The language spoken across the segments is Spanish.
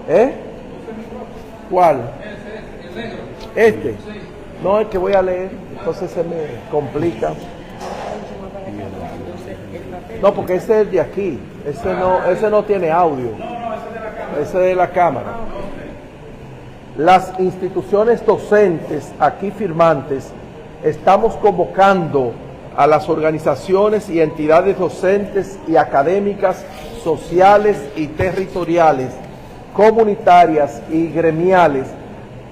¿Eh? ¿Cuál? El negro. ¿Este? Sí. No, es que voy a leer, entonces se me complica. No, porque ese es de aquí, ese no tiene audio. Ese es de la cámara. Las instituciones docentes aquí firmantes estamos convocando a las organizaciones y entidades docentes y académicas, sociales y territoriales, comunitarias y gremiales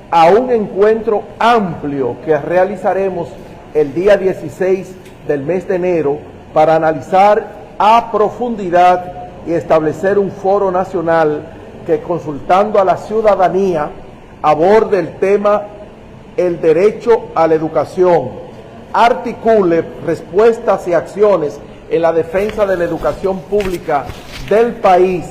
a un encuentro amplio que realizaremos el día 16 del mes de enero para analizar a profundidad y establecer un foro nacional que, consultando a la ciudadanía, aborde el tema el derecho a la educación, articule respuestas y acciones en la defensa de la educación pública del país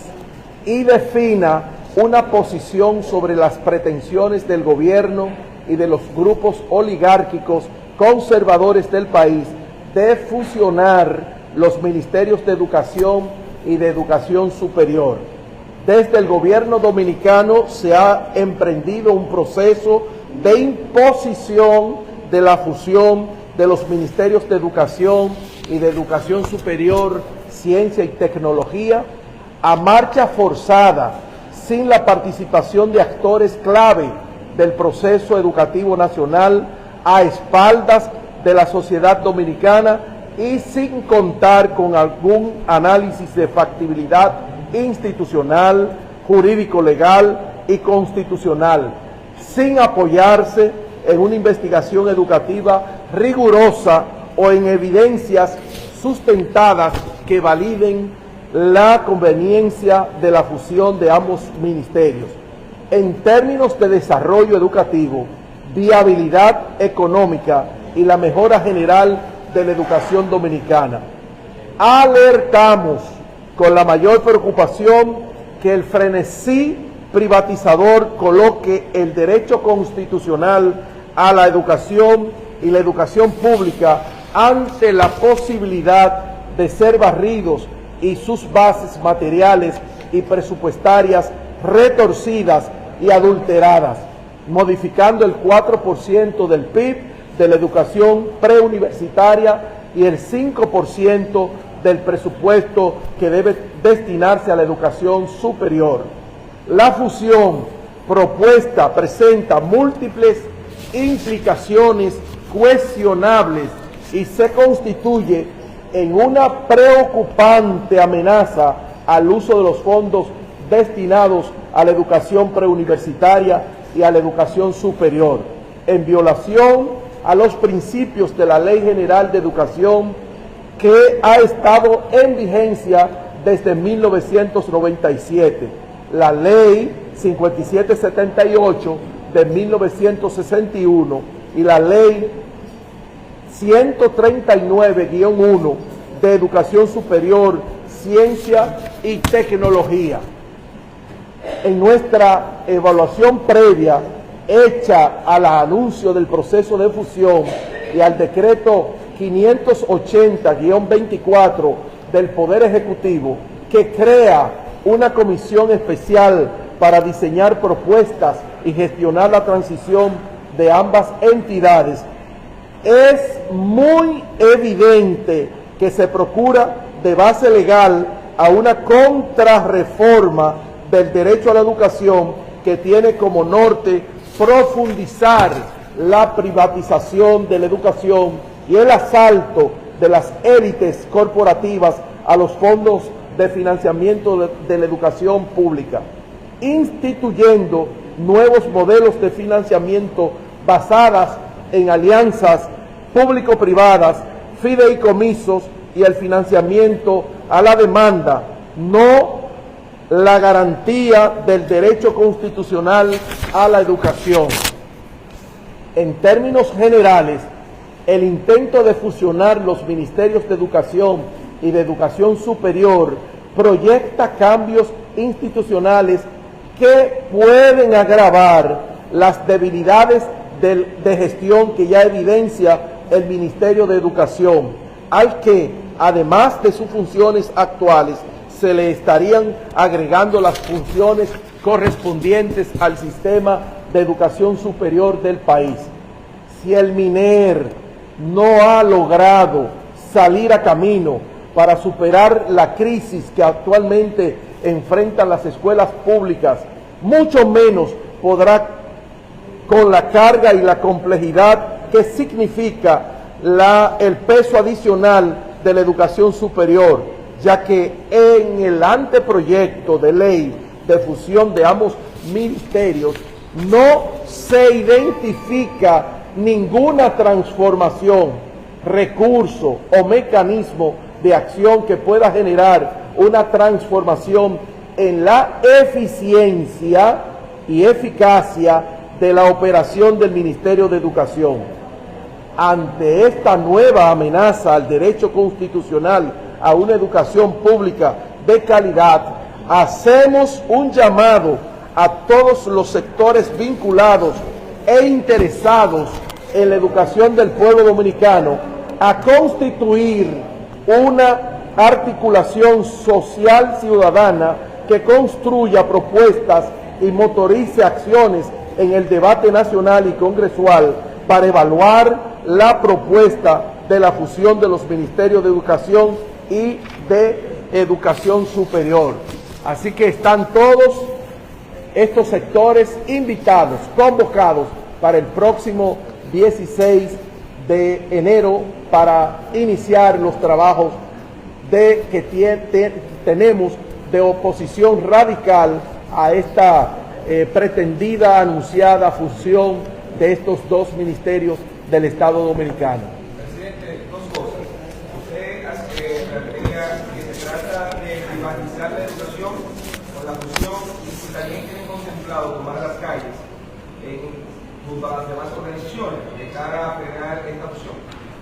y defina una posición sobre las pretensiones del gobierno y de los grupos oligárquicos conservadores del país de fusionar los ministerios de educación y de educación superior. Desde el gobierno dominicano se ha emprendido un proceso de imposición de la fusión de los ministerios de educación y de educación superior, ciencia y tecnología a marcha forzada, sin la participación de actores clave del proceso educativo nacional, a espaldas de la sociedad dominicana y sin contar con algún análisis de factibilidad institucional, jurídico-legal y constitucional, sin apoyarse en una investigación educativa rigurosa o en evidencias sustentadas que validen la conveniencia de la fusión de ambos ministerios. En términos de desarrollo educativo, viabilidad económica y la mejora general de la educación dominicana, alertamos con la mayor preocupación que el frenesí privatizador coloque el derecho constitucional a la educación y la educación pública ante la posibilidad de ser barridos y sus bases materiales y presupuestarias retorcidas y adulteradas, modificando el 4% del PIB de la educación preuniversitaria y el 5% del presupuesto que debe destinarse a la educación superior. La fusión propuesta presenta múltiples implicaciones cuestionables y se constituye en una preocupante amenaza al uso de los fondos destinados a la educación preuniversitaria y a la educación superior, en violación a los principios de la Ley General de Educación que ha estado en vigencia desde 1997, la Ley 5778 de 1961 y la Ley 139-1 de Educación Superior, Ciencia y Tecnología. En nuestra evaluación previa hecha al anuncio del proceso de fusión y al decreto 580-24 del Poder Ejecutivo, que crea una comisión especial para diseñar propuestas y gestionar la transición de ambas entidades, es muy evidente que se procura de base legal a una contrarreforma del derecho a la educación que tiene como norte profundizar la privatización de la educación y el asalto de las élites corporativas a los fondos de financiamiento de la educación pública, instituyendo nuevos modelos de financiamiento basadas en alianzas público-privadas, fideicomisos y el financiamiento a la demanda, no la garantía del derecho constitucional a la educación. En términos generales, el intento de fusionar los ministerios de educación y de educación superior proyecta cambios institucionales que pueden agravar las debilidades de gestión que ya evidencia el Ministerio de Educación, al que, además de sus funciones actuales, se le estarían agregando las funciones correspondientes al sistema de educación superior del país. Si el MINER no ha logrado salir a camino para superar la crisis que actualmente enfrentan las escuelas públicas, mucho menos podrá, con la carga y la complejidad que significa el peso adicional de la educación superior, ya que en el anteproyecto de ley de fusión de ambos ministerios no se identifica ninguna transformación, recurso o mecanismo de acción que pueda generar una transformación en la eficiencia y eficacia de la operación del Ministerio de Educación. Ante esta nueva amenaza al derecho constitucional a una educación pública de calidad, hacemos un llamado a todos los sectores vinculados e interesados en la educación del pueblo dominicano a constituir una articulación social ciudadana que construya propuestas y motorice acciones en el debate nacional y congresual para evaluar la propuesta de la fusión de los ministerios de Educación y de Educación Superior. Así que están todos estos sectores invitados, convocados para el próximo 16 de enero para iniciar los trabajos que tenemos de oposición radical a esta pretendida, anunciada fusión de estos dos ministerios del Estado Dominicano. Presidente, dos cosas. Usted refería que se trata de privatizar la educación con la fusión y si también tienen contemplado tomar las calles junto a las demás organizaciones de cara a frenar esta fusión.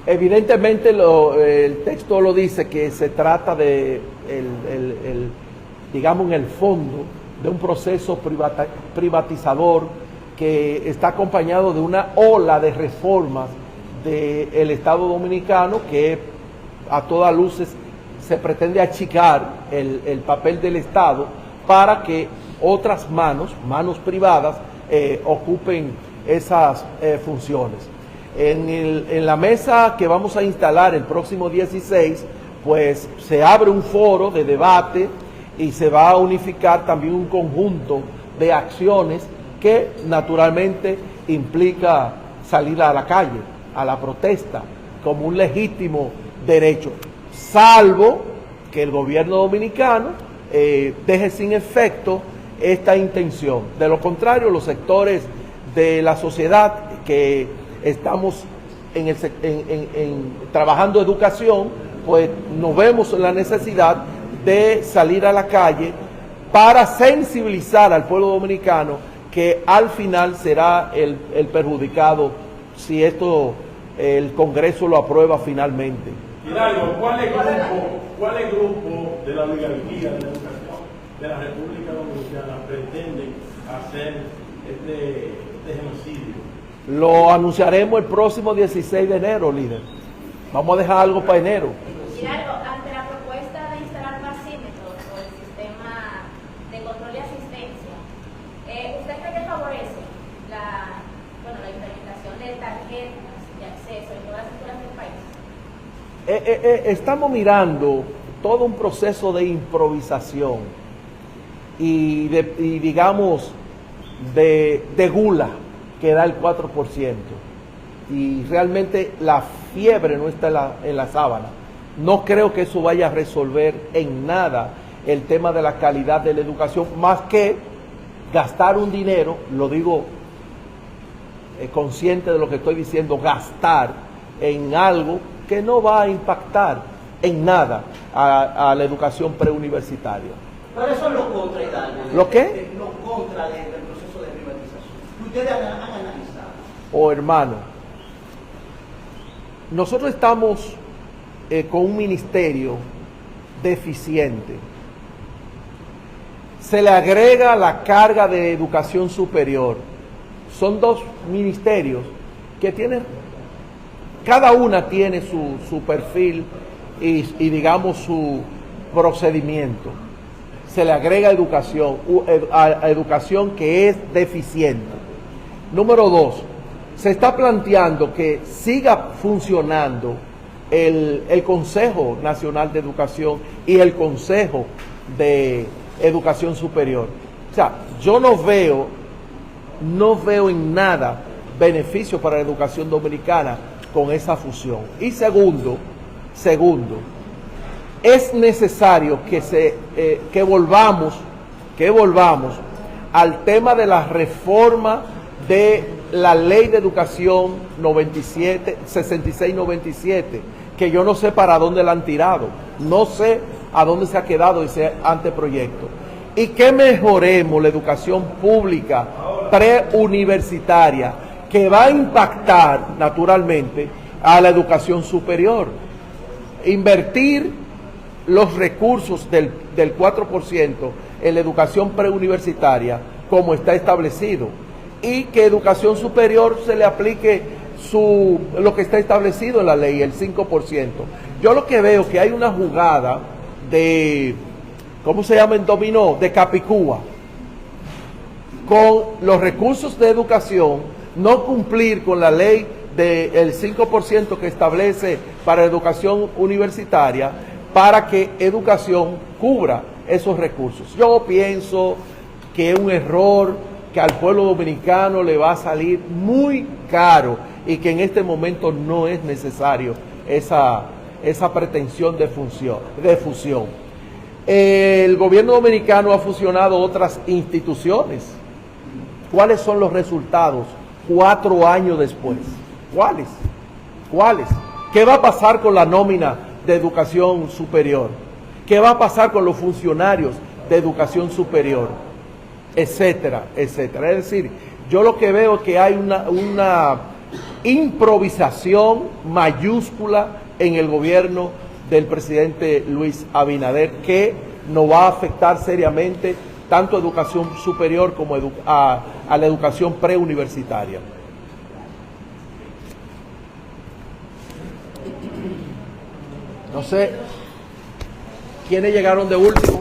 Evidentemente el texto lo dice, que se trata de, digamos en el fondo, de un proceso privatizador que está acompañado de una ola de reformas del Estado Dominicano que a todas luces se pretende achicar el papel del Estado para que otras manos privadas, ocupen esas funciones. En la mesa que vamos a instalar el próximo 16, pues se abre un foro de debate y se va a unificar también un conjunto de acciones que naturalmente implica salir a la calle, a la protesta, como un legítimo derecho, salvo que el gobierno dominicano deje sin efecto esta intención. De lo contrario, los sectores de la sociedad que estamos trabajando educación, pues nos vemos en la necesidad de salir a la calle para sensibilizar al pueblo dominicano, que al final será el perjudicado si el Congreso lo aprueba finalmente. Hidalgo, ¿cuál es el grupo de la oligarquía de la educación de la República Dominicana pretenden hacer este genocidio? Lo anunciaremos el próximo 16 de enero, líder. Vamos a dejar algo para enero. Hidalgo, ante la propuesta de instalar basímetros o el sistema de control y asistencia, ¿usted cree que favorece la implementación de tarjetas de acceso en todas las escuelas del país? Estamos mirando todo un proceso de improvisación y digamos de gula que da el 4%, y realmente la fiebre no está en la sábana. No creo que eso vaya a resolver en nada el tema de la calidad de la educación, más que gastar un dinero, lo digo consciente de lo que estoy diciendo, gastar en algo que no va a impactar en nada a la educación preuniversitaria. Pero eso es lo contra, Hidalgo. ¿Lo qué? Lo contra del proceso de privatización. Ustedes han analizado. Hermano, nosotros estamos con un ministerio deficiente. Se le agrega la carga de educación superior. Son dos ministerios que tienen, cada una tiene su perfil y digamos su procedimiento. se le agrega educación, a educación que es deficiente. Número 2, se está planteando que siga funcionando el Consejo Nacional de Educación y el Consejo de Educación Superior. O sea, yo no veo en nada beneficio para la educación dominicana con esa fusión. Y segundo, es necesario que volvamos al tema de la reforma de la Ley de Educación 66-97, que yo no sé para dónde la han tirado, no sé a dónde se ha quedado ese anteproyecto. Y que mejoremos la educación pública preuniversitaria, que va a impactar naturalmente a la educación superior. Invertir los recursos del 4% en la educación preuniversitaria como está establecido, y que educación superior se le aplique lo que está establecido en la ley, el 5%. Yo lo que veo que hay una jugada de, ¿cómo se llama en dominó? De Capicúa, con los recursos de educación, no cumplir con la ley del 5% que establece para educación universitaria, para que educación cubra esos recursos. Yo pienso que es un error, que al pueblo dominicano le va a salir muy caro y que en este momento no es necesario esa pretensión de fusión. El gobierno dominicano ha fusionado otras instituciones. ¿Cuáles son los resultados 4 años después? ¿Cuáles? ¿Qué va a pasar con la nómina de educación superior? ¿Qué va a pasar con los funcionarios de educación superior? Etcétera, etcétera. Es decir, yo lo que veo es que hay una improvisación mayúscula en el gobierno del presidente Luis Abinader, que nos va a afectar seriamente tanto a educación superior como a la educación preuniversitaria. No sé quiénes llegaron de último.